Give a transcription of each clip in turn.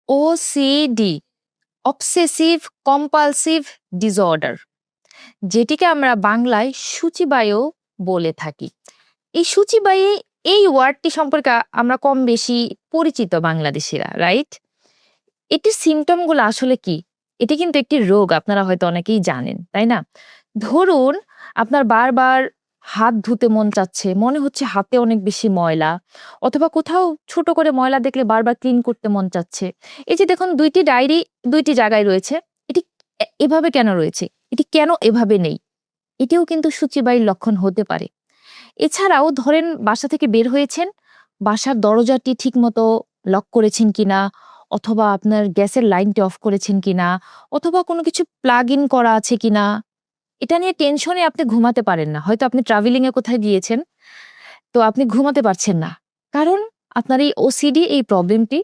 OCD, obsessive compulsive disorder, যেটিকে আমরা বাংলায় সূচিবায়ু বলে থাকি। এই সূচিবায়ু, এই ওয়ার্ডটি সম্পর্কে আমরা কম বেশি পরিচিত বাংলাদেশিরা, রাইট? এটির সিমটমগুলো আসলে কি? এটি কিন্তু একটি রোগ, আপনারা হয়তো অনেকেই জানেন, তাই না? ধরুন আপনার বারবার হাত ধুতে মন চাচ্ছে, মনে হচ্ছে হাতে অনেক বেশি ময়লা, অথবা কোথাও ছোট করে ময়লা দেখলে বারবার ক্লিন করতে মন চাচ্ছে। এই যে দেখুন ২ টি ডায়েরি ২ টি জায়গায় রয়েছে। এটি এভাবে কেন রয়েছে? এটি কেন এভাবে নেই? এটিও কিন্তু সূচিবায়ুর লক্ষণ হতে পারে। এছাড়াও ধরেন বাসা থেকে বের হয়েছেন, বাসার দরজাটি ঠিকমতো লক করেছেন কিনা, অথবা আপনার গ্যাসের লাইনটি অফ করেছেন কিনা, অথবা কোনো কিছু প্লাগ ইন করা আছে কিনা, এটা নিয়ে টেনশনে আপনি ঘুমাতে পারেন না। হয়তো আপনি ট্রাভেলিং এ কোথায় গিয়েছেন, তো আপনি ঘুমাতে পারছেন না। কারণ আপনার এই ওসিডি এই প্রবলেমটি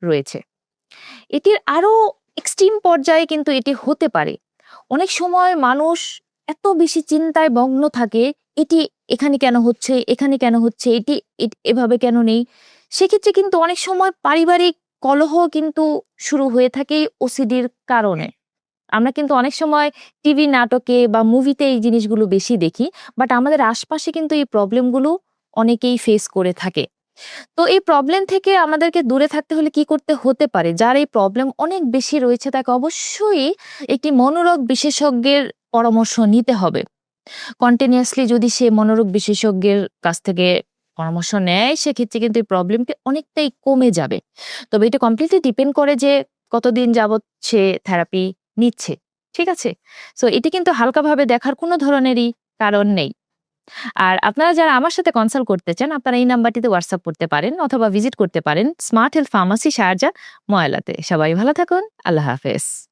রয়েছে। এটির আরো এক্সট্রিম পর্যায়ে কিন্তু এটি হতে পারে। অনেক সময় মানুষ এত বেশি চিন্তায় মগ্ন থাকে, এটি এখানে কেন হচ্ছে, এখানে কেন হচ্ছে, এটি এভাবে কেন নেই? সেক্ষেত্রে কিন্তু অনেক সময় পারিবারিক কলহ কিন্তু শুরু হয়ে থাকে এই ওসিডির কারণে। আমরা কিন্তু অনেক সময় টিভি নাটকে বা মুভিতে এই জিনিসগুলো বেশি দেখি। বাট আমাদের আশপাশে কিন্তু এই প্রবলেমগুলো অনেকেই ফেস করে থাকে। তো এই প্রবলেম থেকে আমাদেরকে দূরে থাকতে হলে কি করতে হতে পারে? যার এই প্রবলেম অনেক বেশি রয়েছে তাকে অবশ্যই একটি মনোরোগ বিশেষজ্ঞের পরামর্শ নিতে হবে। কন্টিনিউয়াসলি যদি সে মনোরোগ বিশেষজ্ঞের কাছ থেকে পরামর্শ নেয়, সেক্ষেত্রে কিন্তু এই প্রবলেমটি অনেকটাই কমে যাবে। তবে এটা কমপ্লিটলি ডিপেন্ড করে যে কতদিন যাবৎ সে থেরাপি নিচ্ছে। ঠিক আছে? সো এটি কিন্তু হালকাভাবে দেখার কোনো ধরনেরই কারণ নেই। আর আপনারা যারা আমার সাথে কনসাল্ট করতে চান, আপনারা এই নাম্বারটিতে হোয়াটসঅ্যাপ করতে পারেন অথবা ভিজিট করতে পারেন স্মার্ট হেলথ ফার্মাসি শারজাহ, ময়লাতে। সবাই ভালো থাকুন। আল্লাহ হাফেজ।